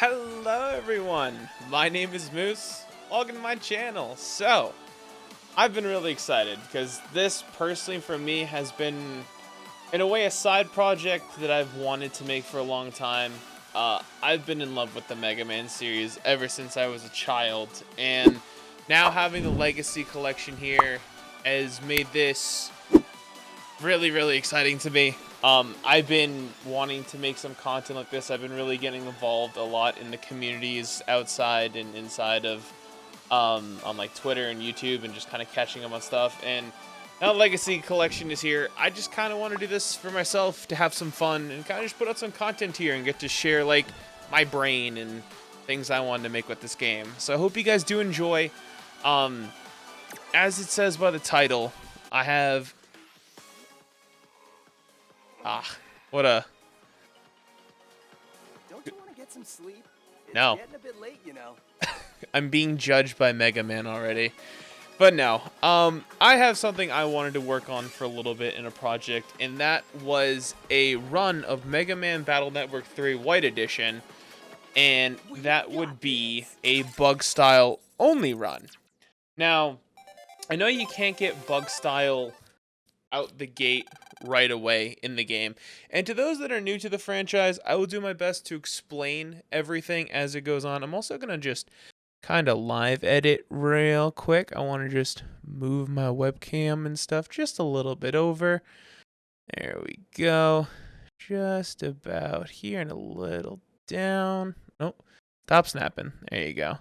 Hello everyone, my name is Moose. Welcome to my channel. So, I've been really excited because this personally for me has been, in a way, a side project that I've wanted to make for a long time. I've been in love with the Mega Man series ever since I was a child, and now having the Legacy collection here has made this really exciting to me. I've been wanting to make some content like this. I've been really getting involved a lot in the communities outside and inside of on like Twitter and YouTube, and just kind of catching up on stuff. And now the Legacy collection is here. I just kind of want to do this for myself to have some fun and kind of just put out some content here and get to share like my brain and things I wanted to make with this game. So I hope you guys do enjoy. As it says by the title, I have what a... Don't you want to get some sleep? It's No. getting a bit late, you know. I'm being judged by Mega Man already. But no, I have something I wanted to work on for a little bit in a project, and that was a run of Mega Man Battle Network 3 White Edition, and that would be a bug style only run. Now, I know you can't get bug style out the gate right away in the game, and to those that are new to the franchise, I will do my best to explain everything as it goes on. I'm also gonna just kind of live edit real quick. I want to just move my webcam and stuff just a little bit over. There we go, just about here and a little down. Oh, stop snapping. There you go.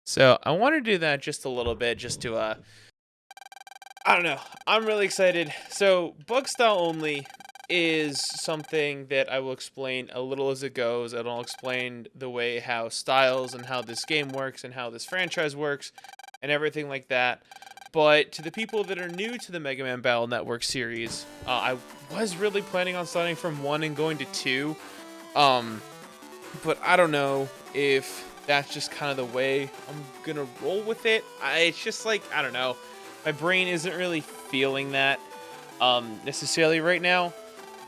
So I want to do that just a little bit, just to I don't know. I'm really excited. So, bug style only is something that I will explain a little as it goes, and I'll explain the way how styles and how this game works and how this franchise works and everything like that. But to the people that are new to the Mega Man Battle Network series, I was really planning on starting from 1 and going to 2. But I don't know if that's just kind of the way I'm gonna roll with it. It's just like, I don't know. My brain isn't really feeling that necessarily right now.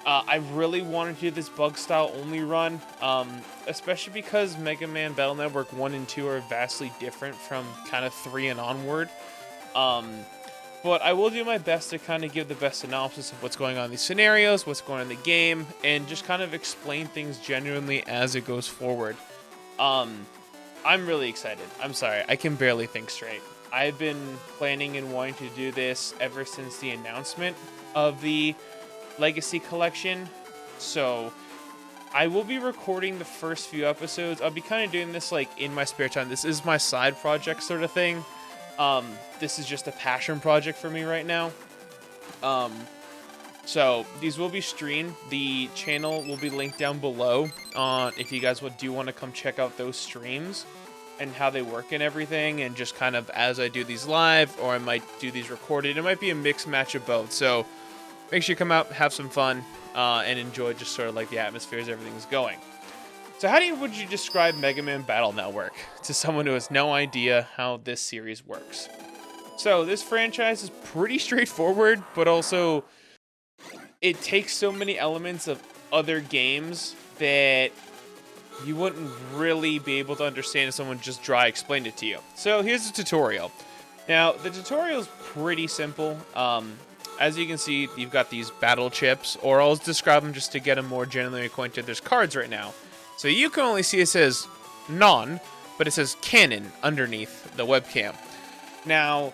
I really want to do this bug style only run, especially because Mega Man Battle Network 1 and 2 are vastly different from kind of 3 and onward. But I will do my best to kind of give the best synopsis of what's going on in these scenarios, what's going on in the game, and just kind of explain things genuinely as it goes forward. I'm really excited. I'm sorry, I can barely think straight. I've been planning and wanting to do this ever since the announcement of the Legacy collection. So I will be recording the first few episodes. I'll be kind of doing this like in my spare time. This is my side project sort of thing. This is just a passion project for me right now. So these will be streamed. The channel will be linked down below if you guys do want to come check out those streams and how they work and everything, and just kind of as I do these live, or I might do these recorded. It might be a mixed match of both. So make sure you come out, have some fun, and enjoy just sort of like the atmosphere as everything's going. So how would you describe Mega Man Battle Network to someone who has no idea how this series works? So this franchise is pretty straightforward, but also it takes so many elements of other games that you wouldn't really be able to understand if someone just dry explained it to you. So here's the tutorial. Now, the tutorial is pretty simple. As you can see, you've got these battle chips, or I'll describe them just to get them more generally acquainted. There's cards right now. So you can only see it says non, but it says cannon underneath the webcam. Now,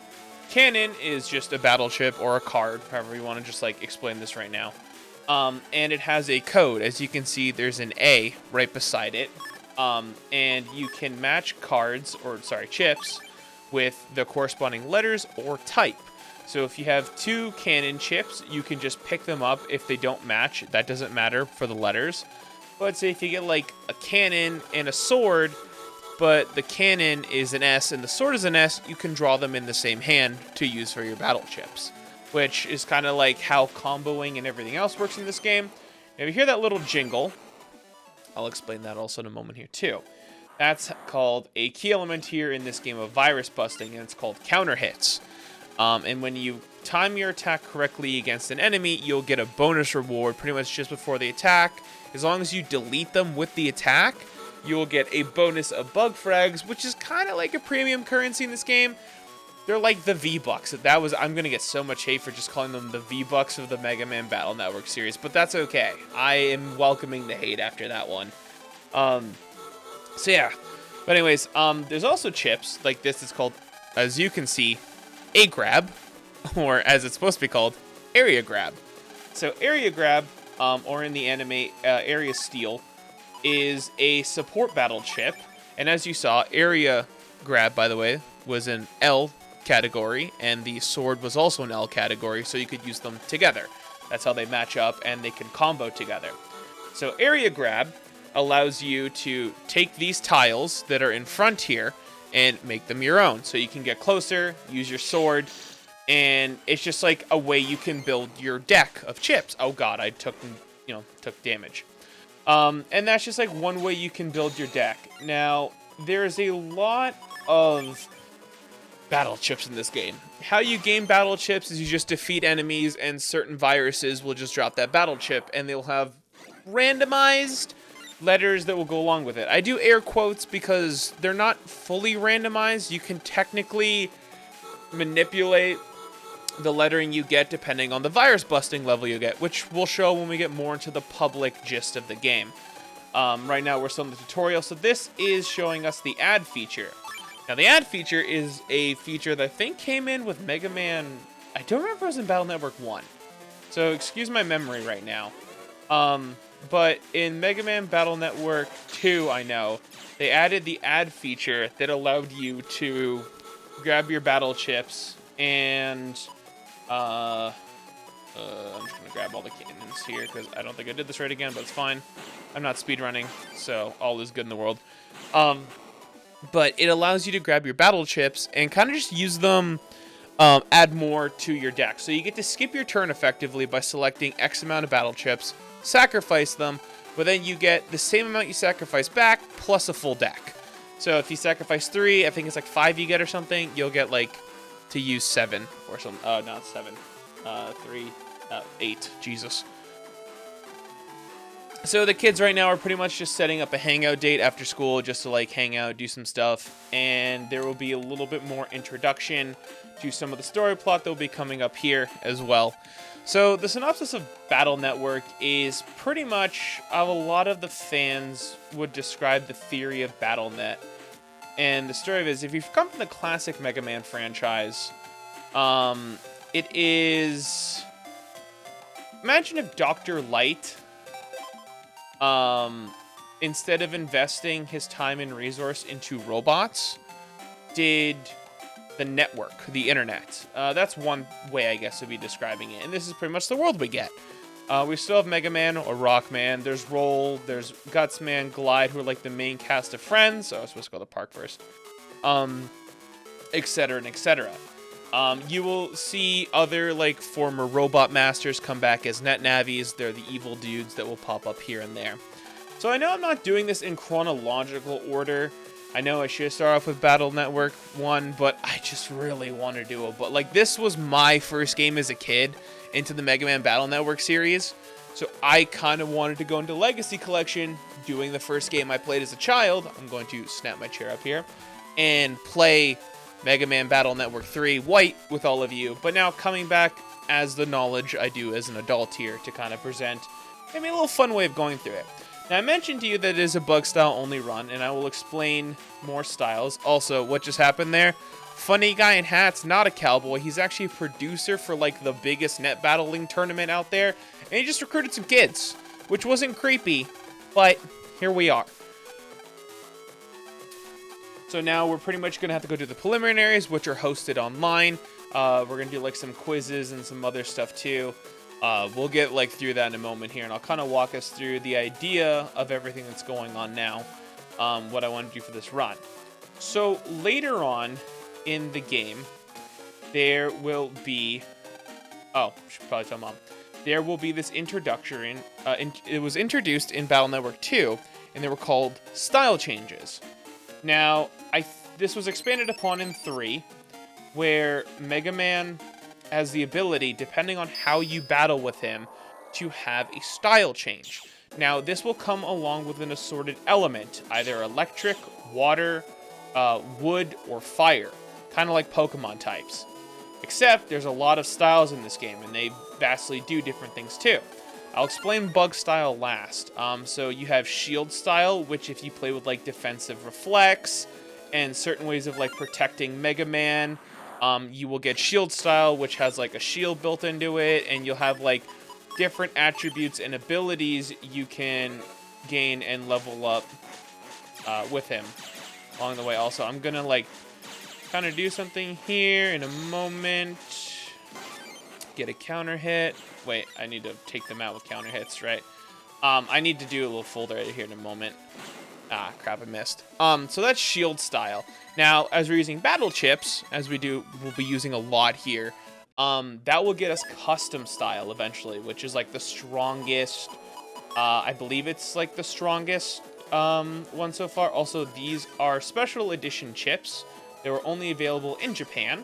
cannon is just a battle chip or a card, however you want to just like explain this right now. And it has a code. As you can see, there's an A right beside it. And you can match cards, or sorry, chips, with the corresponding letters or type. So if you have 2 cannon chips, you can just pick them up. If they don't match, that doesn't matter for the letters. But say if you get like a cannon and a sword, but the cannon is an S and the sword is an S, you can draw them in the same hand to use for your battle chips, which is kind of like how comboing and everything else works in this game. Now, if you hear that little jingle, I'll explain that also in a moment here too. That's called a key element here in this game of virus busting, and it's called counter hits. And when you time your attack correctly against an enemy, you'll get a bonus reward pretty much just before the attack. As long as you delete them with the attack, you will get a bonus of bug frags, which is kind of like a premium currency in this game. They're like the V-Bucks. I'm going to get so much hate for just calling them the V-Bucks of the Mega Man Battle Network series, but that's okay. I am welcoming the hate after that one. So yeah. But anyways, there's also chips like this. It's called, as you can see, a grab, or as it's supposed to be called, area grab. So area grab, or in the anime, area steal, is a support battle chip. And as you saw, area grab, by the way, was an L category, and the sword was also an L category, so you could use them together. That's how they match up, and they can combo together. So area grab allows you to take these tiles that are in front here and make them your own. So you can get closer, use your sword, and it's just like a way you can build your deck of chips. Oh god, I took damage. And that's just like one way you can build your deck. Now, there's a lot of battle chips in this game. How you gain battle chips is you just defeat enemies, and certain viruses will just drop that battle chip, and they'll have randomized letters that will go along with it. I do air quotes because they're not fully randomized. You can technically manipulate the lettering you get depending on the virus busting level you get, which we'll show when we get more into the public gist of the game. Right now we're still in the tutorial, so this is showing us the add feature. Now, the add feature is a feature that I think came in with Mega Man. I don't remember if it was in Battle Network 1. So, excuse my memory right now. But in Mega Man Battle Network 2, I know, they added the add feature that allowed you to grab your battle chips and... I'm just going to grab all the cannons here because I don't think I did this right again, but it's fine. I'm not speedrunning, so all is good in the world. But it allows you to grab your battle chips and kind of just use them, add more to your deck. So you get to skip your turn effectively by selecting X amount of battle chips, sacrifice them, but then you get the same amount you sacrifice back plus a full deck. So if you sacrifice 3, I think it's like 5 you get or something, you'll get like to use 7 or something. Not 7. 8. Jesus. So the kids right now are pretty much just setting up a hangout date after school just to like hang out, do some stuff, and there will be a little bit more introduction to some of the story plot that will be coming up here as well. So the synopsis of Battle Network is pretty much how a lot of the fans would describe the theory of BattleNet. And the story of it is, if you've come from the classic Mega Man franchise, it is... Imagine if Dr. Light, instead of investing his time and resource into robots, did the network, the internet. That's one way, I guess, to be describing it. And this is pretty much the world we get. We still have Mega Man or Rockman. There's Roll, there's Gutsman, Glide, who are like the main cast of friends. So I was supposed to go to the park first. Etc. and etc. You will see other like former robot masters come back as net navies. They're the evil dudes that will pop up here and there. So I know I'm not doing this in chronological order. I know I should start off with Battle Network 1, but I just really want to do it. But like, this was my first game as a kid into the Mega Man Battle Network series. So I kind of wanted to go into Legacy Collection, doing the first game I played as a child. I'm going to snap my chair up here and play Mega Man Battle Network 3 White with all of you, but now coming back as the knowledge I do as an adult here to kind of present maybe a little fun way of going through it. Now, I mentioned to you that it is a bug style only run, and I will explain more styles. Also, what just happened there? Funny guy in hat's not a cowboy. He's actually a producer for like the biggest net battling tournament out there, and he just recruited some kids, which wasn't creepy, but here we are. So now we're pretty much going to have to go do the preliminaries, which are hosted online. We're going to do like some quizzes and some other stuff too. We'll get like through that in a moment here, and I'll kind of walk us through the idea of everything that's going on now, what I want to do for this run. So later on in the game, there will be... Oh, I should probably tell Mom. There will be this introduction. It was introduced in Battle Network 2, and they were called style changes. Now, this was expanded upon in 3, where Mega Man has the ability, depending on how you battle with him, to have a style change. Now, this will come along with an assorted element, either electric, water, wood, or fire, kind of like Pokemon types. Except there's a lot of styles in this game, and they vastly do different things too. I'll explain bug style last. So you have shield style, which if you play with like defensive reflex and certain ways of like protecting Mega Man, you will get shield style, which has like a shield built into it, and you'll have like different attributes and abilities you can gain and level up with him along the way. Also, I'm gonna like kind of do something here in a moment. Get a counter hit. Wait, I need to take them out with counter hits, right? I need to do a little folder right here in a moment. Ah, crap, I missed. So that's shield style. Now, as we're using battle chips, as we'll be using a lot here, that will get us custom style eventually, which is like the strongest, I believe it's like the strongest one so far. Also, these are special edition chips. They were only available in Japan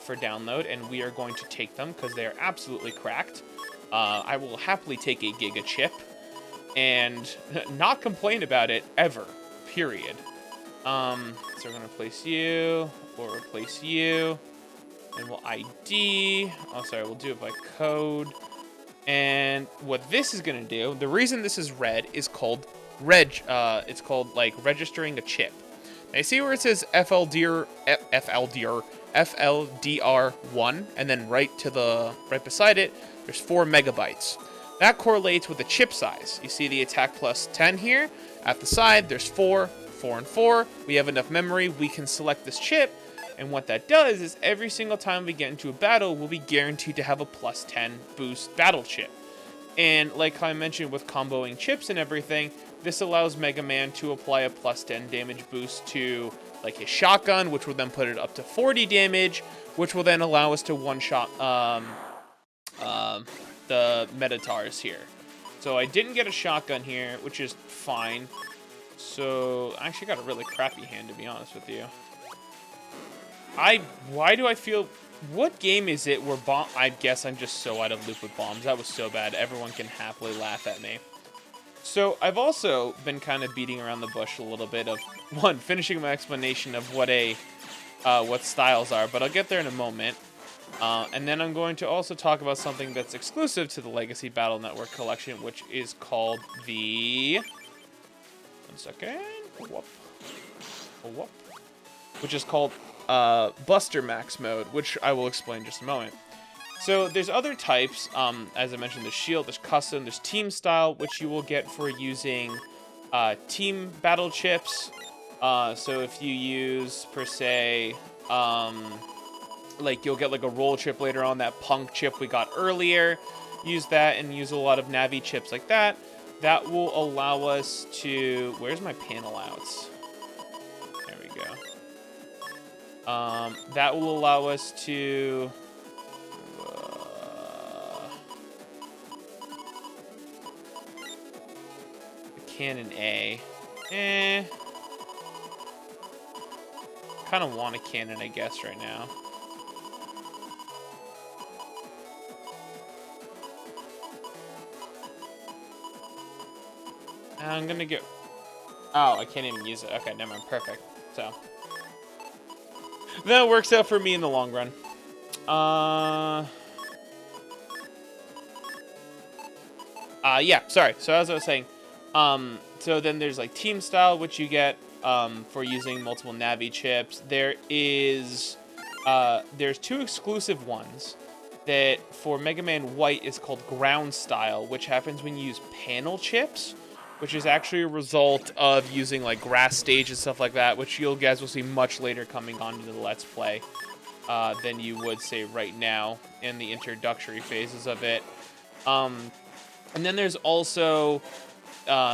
for download, and we are going to take them because they are absolutely cracked. I will happily take a Giga chip and not complain about it ever, period. So we're going to replace you, we'll replace you, and we'll ID. Oh, sorry, we'll do it by code. And what this is going to do, the reason this is red is called it's called like registering a chip. Now you see where it says FLDR1, and then right beside it, there's 4 megabytes. That correlates with the chip size. You see the attack plus 10 here. At the side, there's 4, 4, and 4. We have enough memory. We can select this chip, and what that does is every single time we get into a battle, we'll be guaranteed to have a plus 10 boost battle chip. And like I mentioned with comboing chips and everything, this allows Mega Man to apply a plus 10 damage boost to like his shotgun, which will then put it up to 40 damage, which will then allow us to one-shot the Metatars here. So I didn't get a shotgun here, which is fine. So I actually got a really crappy hand, to be honest with you. Why do I feel... What game is it where I guess I'm just so out of loop with bombs. That was so bad. Everyone can happily laugh at me. So I've also been kind of beating around the bush a little bit of, one, finishing my explanation of what styles are, but I'll get there in a moment. And then I'm going to also talk about something that's exclusive to the Legacy Battle Network collection, which is called the... One second. Whoop. Whoop. Which is called Buster Max mode, which I will explain in just a moment. So there's other types, as I mentioned, there's shield, there's custom, there's team style, which you will get for using team battle chips. So if you use, per se, like you'll get like a roll chip later on, that punk chip we got earlier, use that and use a lot of Navi chips like that. That will allow us to, where's my panel outs? There we go. That will allow us to... Cannon A. Kind of want a cannon, I guess, right now. I'm gonna get... Oh, I can't even use it. Okay, never mind. Perfect. So... That works out for me in the long run. Yeah, sorry. So as I was saying, so then there's like team style, which you get for using multiple Navi chips. There's 2 exclusive ones that for Mega Man White is called ground style, which happens when you use panel chips, which is actually a result of using like grass stage and stuff like that, which you guys will see much later coming on into the Let's Play than you would say right now in the introductory phases of it. And then there's also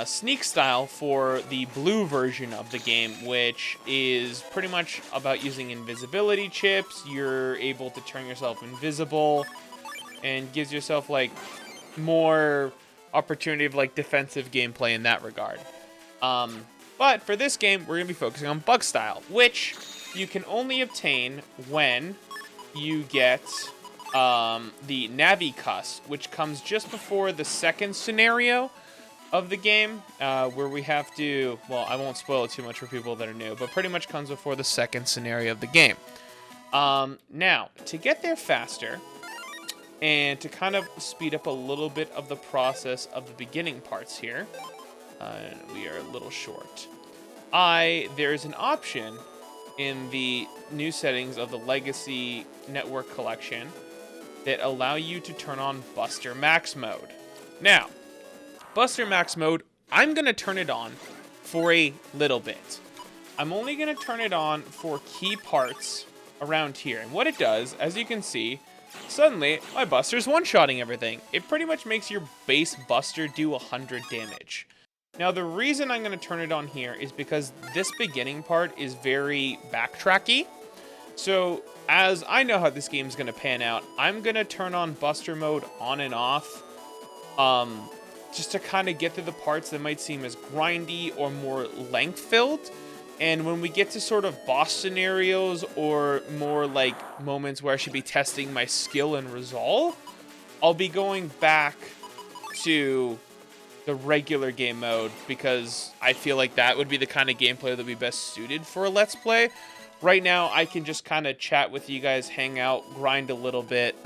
sneak style for the blue version of the game, which is pretty much about using invisibility chips. You're able to turn yourself invisible and gives yourself like more opportunity of like defensive gameplay in that regard. But for this game, we're going to be focusing on bug style, which you can only obtain when you get the Navi Cuss, which comes just before the second scenario. of the game, where we have to, well, I won't spoil it too much for people that are new, but pretty much comes before the second scenario of the game. Now, to get there faster, and to kind of speed up a little bit of the process of the beginning parts here, we are a little short. There's an option in the new settings of the Legacy Network Collection that allow you to turn on Buster Max mode. Now, Buster Max mode, I'm going to turn it on for a little bit. I'm only going to turn it on for key parts around here. And what it does, as you can see, suddenly my Buster's one-shotting everything. It pretty much makes your base Buster do 100 damage. Now, the reason I'm going to turn it on here is because this beginning part is very backtracky. So, as I know how this game is going to pan out, I'm going to turn on Buster mode on and off, just to kind of get to the parts that might seem as grindy or more length-filled. And when we get to sort of boss scenarios or more like moments where I should be testing my skill and resolve, I'll be going back to the regular game mode because I feel like that would be the kind of gameplay that would be best suited for a Let's Play. Right now, I can just kind of chat with you guys, hang out, grind a little bit,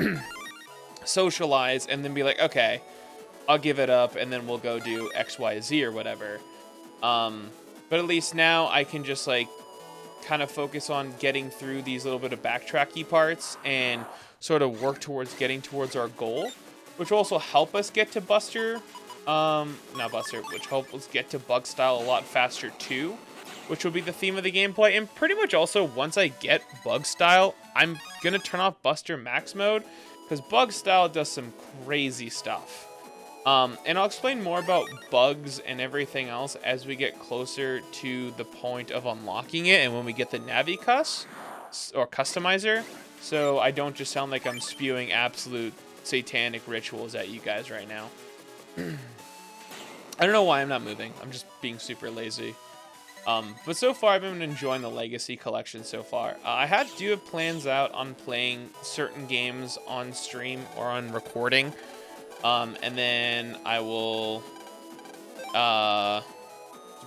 socialize, and then be like, okay, I'll give it up, and then we'll go do X, Y, Z or whatever. But at least now I can just like kind of focus on getting through these little bit of backtracky parts and sort of work towards getting towards our goal, which will also help us get to which help us get to Bug Style a lot faster too, which will be the theme of the gameplay. And pretty much also once I get Bug Style, I'm gonna turn off Buster Max mode because Bug Style does some crazy stuff. And I'll explain more about bugs and everything else as we get closer to the point of unlocking it and when we get the Navi-Cus, or Customizer, so I don't just sound like I'm spewing absolute satanic rituals at you guys right now. I don't know why I'm not moving. I'm just being super lazy. But so far, I've been enjoying the Legacy Collection so far. I do have plans out on playing certain games on stream or on recording. And then I will,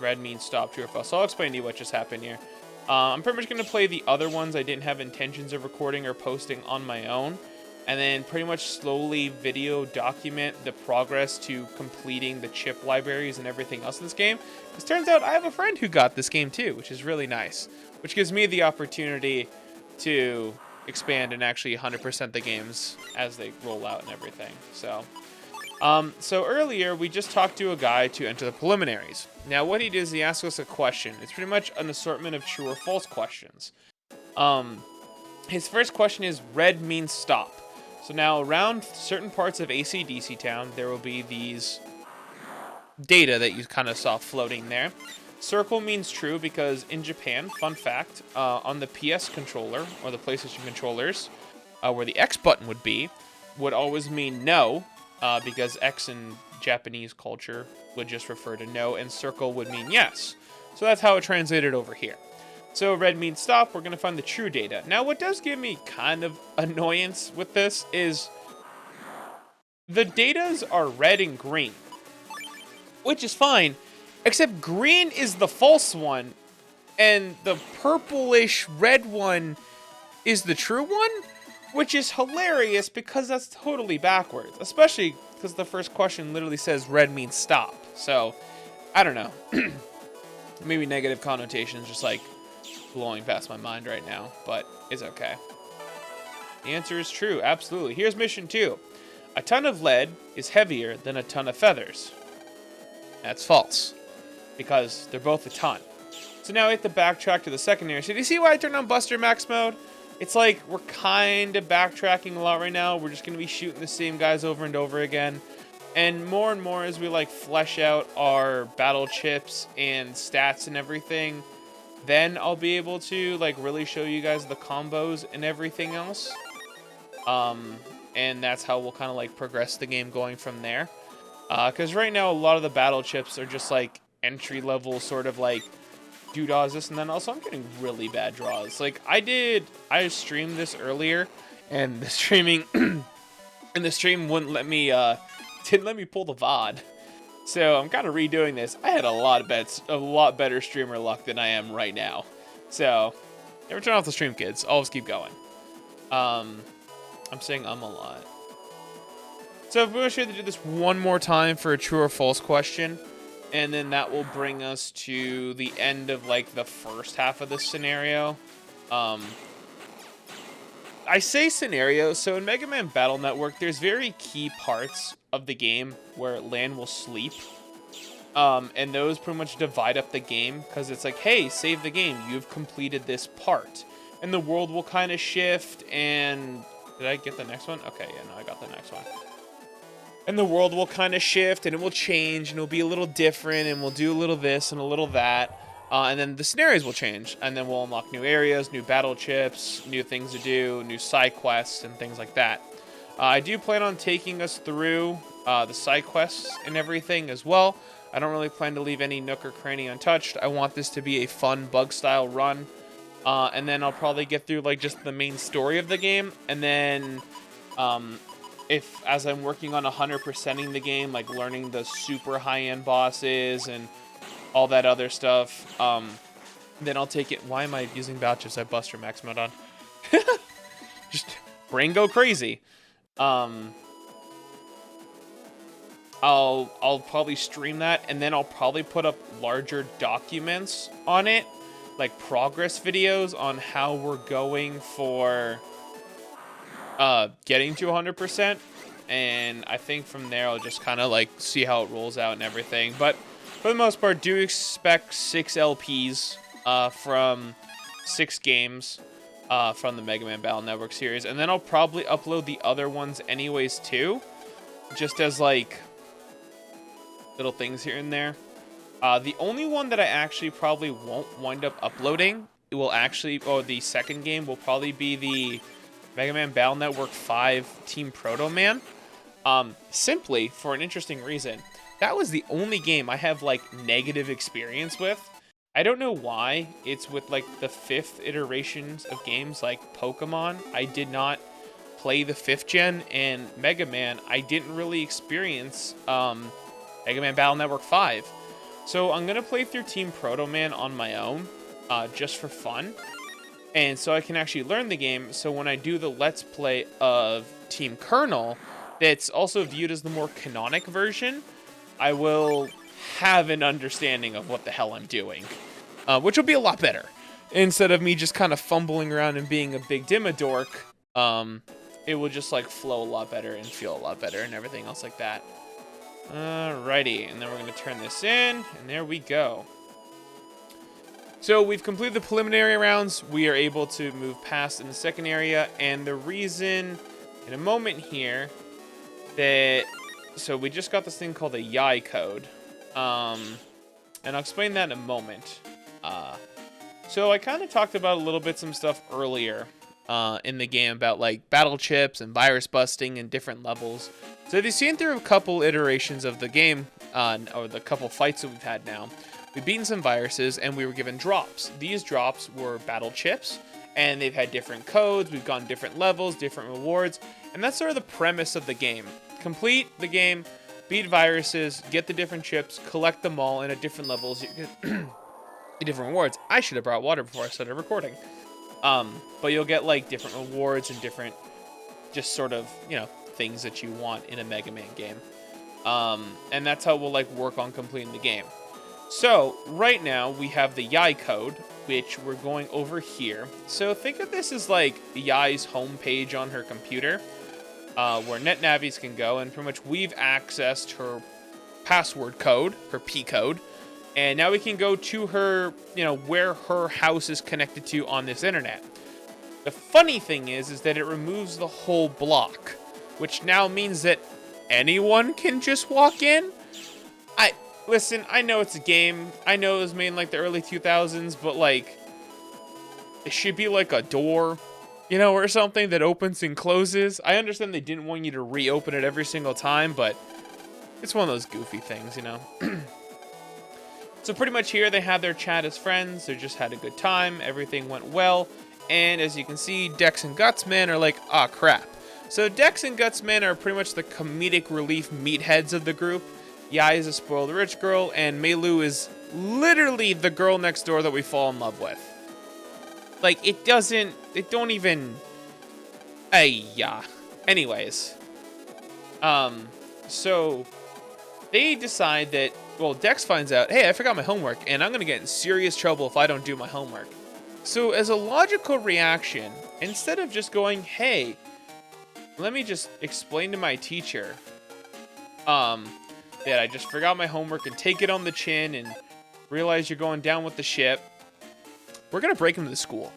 red means stop, true or false. So I'll explain to you what just happened here. I'm pretty much going to play the other ones I didn't have intentions of recording or posting on my own. And then pretty much slowly video document the progress to completing the chip libraries and everything else in this game. Because turns out I have a friend who got this game too, which is really nice. Which gives me the opportunity to expand and actually 100% the games as they roll out and everything. So earlier we just talked to a guy to enter the preliminaries. Now what he did is he asked us a question. It's pretty much an assortment of true or false questions. His first question is, red means stop. So now around certain parts of AC/DC Town, there will be these data that you kind of saw floating there. Circle means true because in Japan, fun fact, on the PS controller or the PlayStation controllers, where the X button would always mean no, because X in Japanese culture would just refer to no, and circle would mean yes. So that's how it translated over here. So red means stop. We're going to find the true data. Now, what does give me kind of annoyance with this is the datas are red and green, which is fine, except green is the false one, and the purplish red one is the true one, which is hilarious because that's totally backwards, especially because the first question literally says red means stop. So, I don't know. Maybe negative connotations just like blowing past my mind right now, but it's okay. The answer is true, absolutely. Here's mission 2. A ton of lead is heavier than a ton of feathers. That's false, because they're both a ton. So now we have to backtrack to the secondary. So do you see why I turned on Buster Max mode? It's like we're kind of backtracking a lot right now. We're just going to be shooting the same guys over and over again. And more as we like flesh out our battle chips and stats and everything, then I'll be able to like really show you guys the combos and everything else. And that's how we'll kind of like progress the game going from there. Because right now a lot of the battle chips are just like entry level sort of like doodads this and then. Also, I'm getting really bad draws. Like I streamed this earlier, and the streaming and the stream wouldn't let me didn't let me pull the VOD. So I'm kind of redoing this. I had a lot better streamer luck than I am right now. So never turn off the stream, kids. Always keep going. I'm saying a lot. So we're going to do this one more time for a true or false question. And then that will bring us to the end of like the first half of the scenario. I say scenario, so in Mega Man Battle Network, there's very key parts of the game where Lan will sleep. And those pretty much divide up the game, because it's like, hey, save the game, you've completed this part. And the world will kind of shift, and... Did I get the next one? Okay, yeah, no, I got the next one. And the world will kind of shift, and it will change, and it'll be a little different, and we'll do a little this and a little that. And then the scenarios will change, and then we'll unlock new areas, new battle chips, new things to do, new side quests, and things like that. I do plan on taking us through the side quests and everything as well. I don't really plan to leave any nook or cranny untouched. I want this to be a fun bug-style run. And then I'll probably get through like just the main story of the game, and then if as I'm working on 100%ing the game, like learning the super high-end bosses and all that other stuff, then I'll take it. Why am I using vouchers? I Buster Max mode on. Just brain go crazy. I'll probably stream that, and then I'll probably put up larger documents on it, like progress videos on how we're going for getting to 100%. And I think from there I'll just kind of like see how it rolls out and everything. But for the most part, do expect 6 LPs from 6 games from the Mega Man Battle Network series. And then I'll probably upload the other ones anyways too, just as like little things here and there. The only one that I actually probably won't wind up uploading, it will actually, or the second game will probably be the Mega Man Battle Network 5 Team Proto Man. Simply for an interesting reason. That was the only game I have like negative experience with. I don't know why. It's with like the 5th iterations of games like Pokemon. I did not play the 5th gen, and Mega Man, I didn't really experience Mega Man Battle Network 5. So I'm going to play through Team Proto Man on my own, just for fun. And so I can actually learn the game, so when I do the Let's Play of Team Colonel, that's also viewed as the more canonic version, I will have an understanding of what the hell I'm doing. Which will be a lot better. Instead of me just kind of fumbling around and being a big dimmadork, it will just like flow a lot better and feel a lot better and everything else like that. Alrighty, and then we're going to turn this in, and there we go. So we've completed the preliminary rounds. We are able to move past in the second area, and the reason in a moment here that, so we just got this thing called a YI code, and I'll explain that in a moment. So I kind of talked about a little bit some stuff earlier in the game about like battle chips and virus busting and different levels. So if you've seen through a couple iterations of the game, or the couple fights that we've had now, we've beaten some viruses and we were given drops. These drops were battle chips, and they've had different codes. We've gone different levels, different rewards, and that's sort of the premise of the game. Complete the game, beat viruses, get the different chips, collect them all, and at different levels you get the different rewards. I should have brought water before I started recording. But you'll get like different rewards and different just sort of, you know, things that you want in a Mega Man game. And that's how we'll like work on completing the game. So right now we have the YI code, which we're going over here. So think of this as like YI's homepage on her computer, where NetNavis can go, and pretty much we've accessed her password code, her P code, and now we can go to her, you know, where her house is connected to on this internet. The funny thing is that it removes the whole block, which now means that anyone can just walk in. Listen, I know it's a game. I know it was made in like the early 2000s, but like, it should be like a door, you know, or something that opens and closes. I understand they didn't want you to reopen it every single time, but it's one of those goofy things, you know. So pretty much here they have their chat as friends. They just had a good time. Everything went well. And as you can see, Dex and Gutsman are like, ah, crap. So Dex and Gutsman are pretty much the comedic relief meatheads of the group. Yai is a spoiled rich girl, and Meilu is literally the girl next door that we fall in love with. Like, it don't even... yeah. Anyways. So, they decide that, well, Dex finds out, hey, I forgot my homework, and I'm going to get in serious trouble if I don't do my homework. So, as a logical reaction, instead of just going, hey, let me just explain to my teacher, that I just forgot my homework and take it on the chin and realize you're going down with the ship, we're going to break into the school.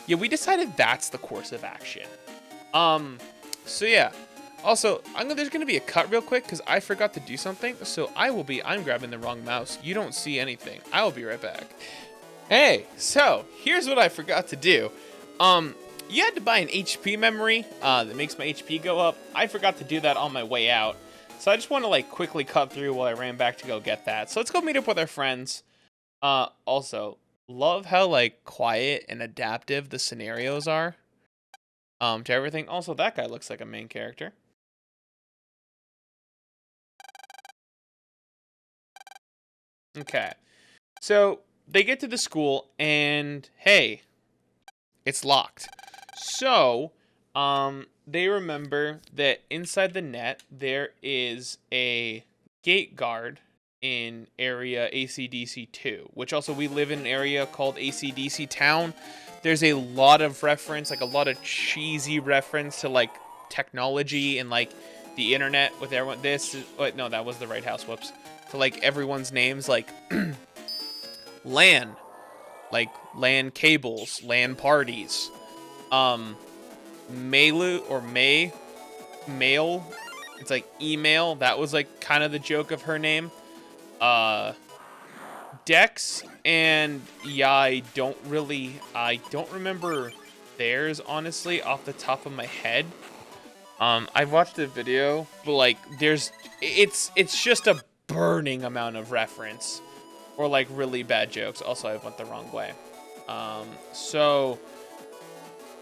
Yeah, we decided that's the course of action. So yeah. Also, there's going to be a cut real quick because I forgot to do something. So I'm grabbing the wrong mouse. You don't see anything. I will be right back. Hey, so here's what I forgot to do. You had to buy an HP memory that makes my HP go up. I forgot to do that on my way out. So I just want to like quickly cut through while I ran back to go get that. So let's go meet up with our friends. Also, love how like quiet and adaptive the scenarios are to everything. Also, that guy looks like a main character. Okay. So they get to the school and hey, it's locked. So, they remember that inside the net, there is a gate guard in area ACDC 2, which also we live in an area called ACDC Town. There's a lot of reference, like a lot of cheesy reference to like technology and like the internet with everyone. No, that was the right house. Whoops. To like everyone's names, like LAN, like LAN cables, LAN parties. Mailu or mail. It's like email. That was like kind of the joke of her name. Dex and Yai I don't remember theirs honestly off the top of my head. I watched the video, but like it's just a burning amount of reference or like really bad jokes. Also, I went the wrong way. So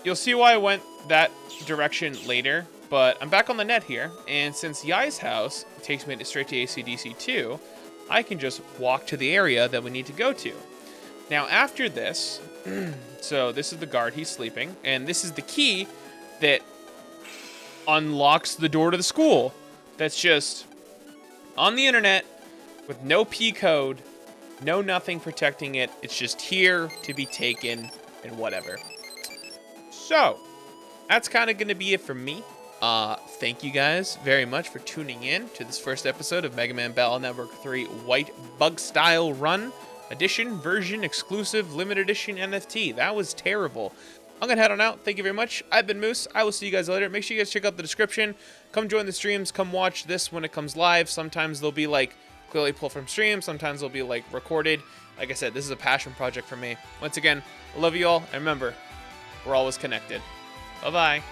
you'll see why I went that direction later, but I'm back on the net here, and since Yai's house takes me straight to ACDC 2, I can just walk to the area that we need to go to. Now, after this, so this is the guard, he's sleeping, and this is the key that unlocks the door to the school. That's just on the internet with no P code, no nothing protecting it. It's just here to be taken and whatever. So, that's kind of going to be it for me. Thank you guys very much for tuning in to this first episode of Mega Man Battle Network 3 White Bug Style Run Edition Version Exclusive Limited Edition NFT. That was terrible. I'm going to head on out. Thank you very much. I've been Moose. I will see you guys later. Make sure you guys check out the description. Come join the streams. Come watch this when it comes live. Sometimes they'll be like clearly pulled from streams. Sometimes they'll be like recorded. Like I said, this is a passion project for me. Once again, I love you all. And remember, we're always connected. Bye-bye.